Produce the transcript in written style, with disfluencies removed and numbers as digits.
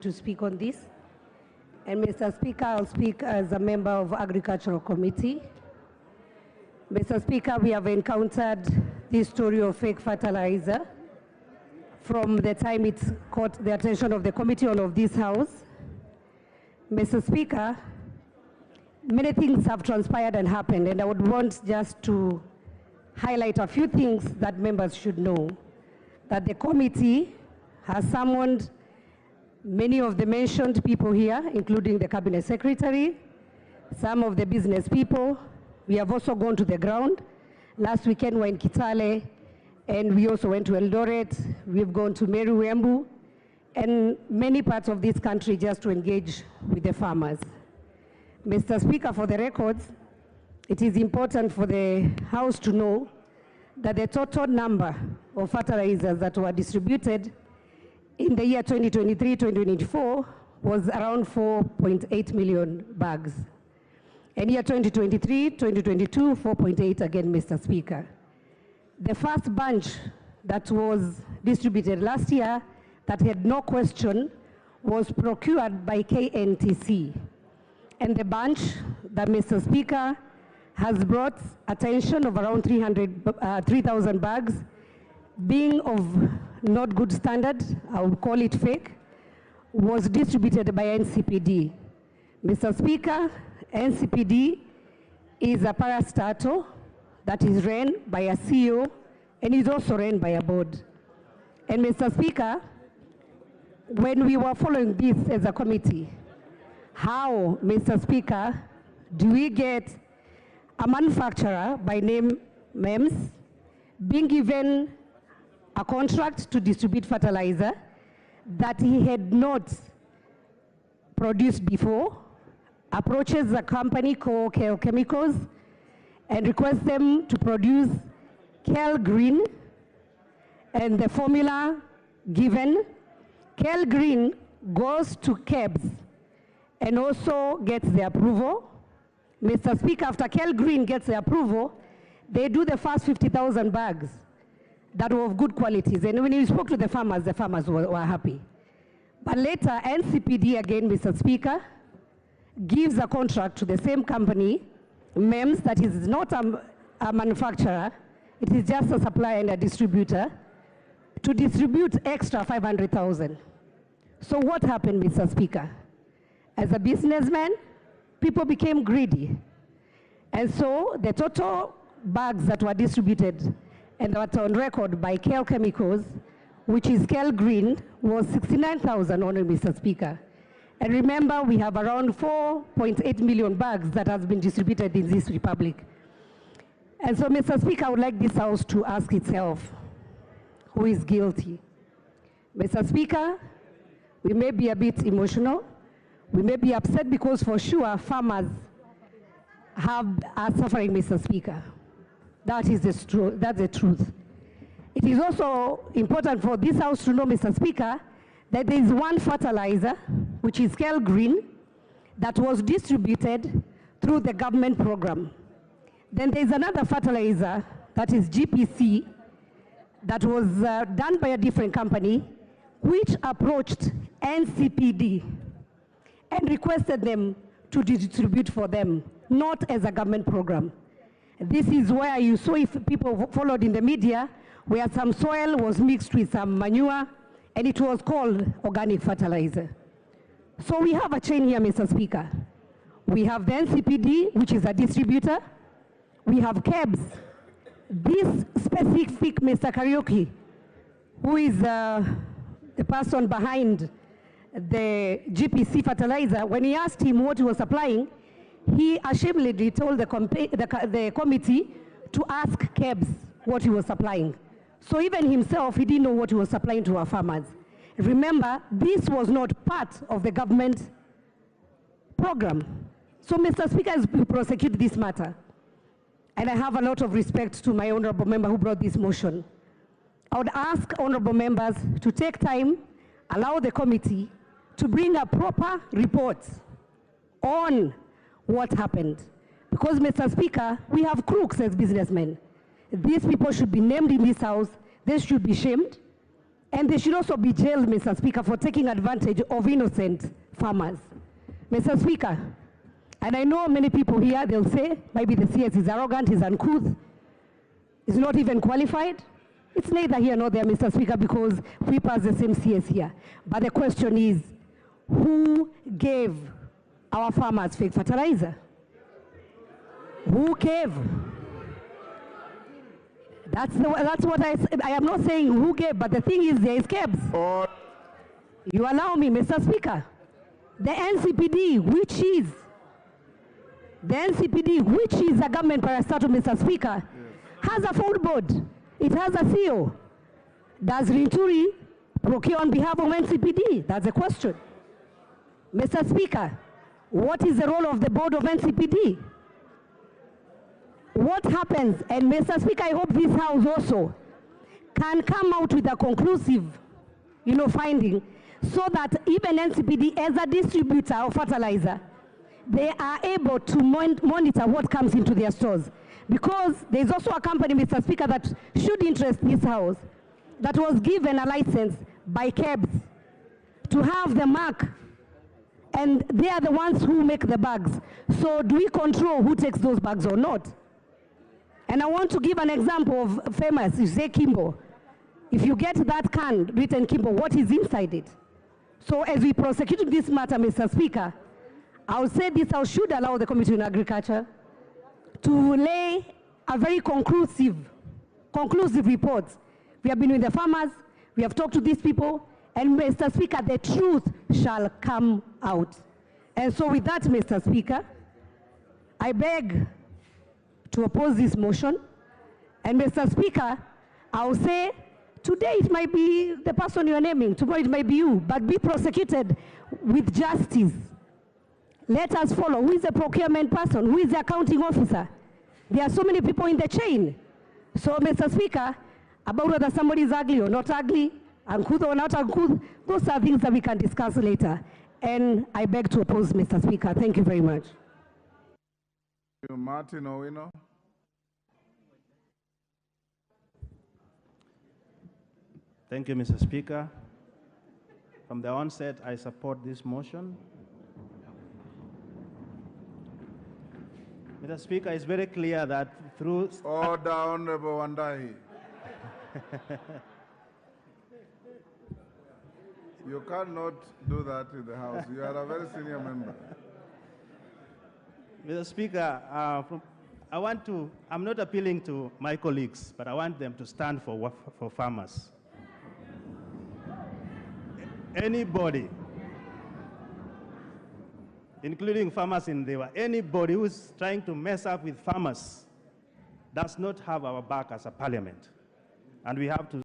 to speak on this. And Mr. Speaker, I'll speak as a member of Agricultural Committee. Mr. Speaker, we have encountered this story of fake fertilizer from the time it caught the attention of the committee of this House. Mr. Speaker, many things have transpired and happened, and I would want just to highlight a few things that members should know. That the committee has summoned many of the mentioned people here, including the Cabinet Secretary, some of the business people. We have also gone to the ground. Last weekend we were in Kitale, and we also went to Eldoret. We've gone to Meru, Embu, and many parts of this country just to engage with the farmers. Mr. Speaker, for the records, it is important for the House to know that the total number of fertilizers that were distributed in the year 2023-2024 was around 4.8 million bags. And year 2023-2022, 4.8 again, Mr. Speaker. The first bunch that was distributed last year that had no question was procured by KNTC. And the bunch that Mr. Speaker has brought attention of around 3,000 bags, being of not good standard, I would call it fake, was distributed by NCPD. Mr. Speaker, NCPD is a parastatal that is run by a CEO and is also run by a board. And Mr. Speaker, when we were following this as a committee, how, Mr. Speaker, do we get a manufacturer by name MEMS being given a contract to distribute fertilizer that he had not produced before, approaches a company called KL Chemicals and requests them to produce KL Green, and the formula given, KL Green goes to KEBS and also gets the approval. Mr. Speaker, after KL Green gets the approval, they do the first 50,000 bags that were of good qualities. And when you spoke to the farmers were happy. But later, NCPD again, Mr. Speaker, gives a contract to the same company, MEMS, that is not a manufacturer, it is just a supplier and a distributor, to distribute extra 500,000. So what happened, Mr. Speaker? As a businessman, people became greedy. And so the total bags that were distributed and that were on record by KL Chemicals, which is KL Green, was 69,000 only, Mr. Speaker. And remember, we have around 4.8 million bags that has been distributed in this republic. And so, Mr. Speaker, I would like this House to ask itself, who is guilty? Mr. Speaker, we may be a bit emotional. We may be upset because for sure farmers are suffering, Mr. Speaker. That's the truth. It is also important for this House to know, Mr. Speaker, that there is one fertilizer, which is KL Green, that was distributed through the government program. Then there is another fertilizer, that is GPC, that was done by a different company, which approached NCPD and requested them to distribute for them, not as a government program. This is where you saw, if people followed in the media, where some soil was mixed with some manure, and it was called organic fertilizer. So we have a chain here, Mr. Speaker. We have the NCPD, which is a distributor. We have KEBS. This specific Mr. Karaoke, who is the person behind the GPC fertilizer, when he asked him what he was supplying, he ashamedly told the committee to ask KEBS what he was supplying. So even himself, he didn't know what he was supplying to our farmers. Remember, this was not part of the government program. So Mr. Speaker, as we prosecute this matter, and I have a lot of respect to my honorable member who brought this motion, I would ask honorable members to take time, allow the committee to bring a proper report on what happened. Because, Mr. Speaker, we have crooks as businessmen. These people should be named in this House. They should be shamed. And they should also be jailed, Mr. Speaker, for taking advantage of innocent farmers. Mr. Speaker, and I know many people here, they'll say, maybe the CS is arrogant, he's uncouth, he's not even qualified. It's neither here nor there, Mr. Speaker, because we pass the same CS here. But the question is, who gave our farmers fake fertilizer? Who gave? That's what I am not saying who gave, but the thing is there is cabs. You allow me, Mr. Speaker. The NCPD, which is a government parastatal, Mr. Speaker, has a full board. It has a CEO. Does Linturi procure on behalf of NCPD? That's the question. Mr. Speaker, what is the role of the board of NCPD? What happens? And Mr. Speaker, I hope this House also can come out with a conclusive, finding, so that even NCPD, as a distributor of fertilizer, they are able to monitor what comes into their stores. Because there's also a company, Mr. Speaker, that should interest this House, that was given a license by KEBS to have the mark, and they are the ones who make the bags. So do we control who takes those bags or not? And I want to give an example of famous, you say Kimbo. If you get that can written Kimbo, what is inside it? So as we prosecute this matter, Mr. Speaker, I would say this House should allow the Committee on Agriculture to lay a very conclusive report. We have been with the farmers, we have talked to these people, and Mr. Speaker, the truth shall come out. And so with that, Mr. Speaker, I beg to oppose this motion. And Mr. Speaker, I will say, today it might be the person you are naming, tomorrow it might be you, but be prosecuted with justice. Let us follow. Who is the procurement person? Who is the accounting officer? There are so many people in the chain. So, Mr. Speaker, about whether somebody is ugly or not ugly, uncouth or not uncouth, those are things that we can discuss later. And I beg to oppose, Mr. Speaker. Thank you very much. Martin Owino. Thank you, Mr. Speaker. From the onset, I support this motion. Mr. Speaker, it's very clear that through... Order, Honorable Wandahi. You cannot do that in the House. You are a very senior member. Mr. Speaker, I'm not appealing to my colleagues, but I want them to stand for farmers. Anybody, including farmers in Dewa, anybody who is trying to mess up with farmers does not have our back as a parliament. And we have to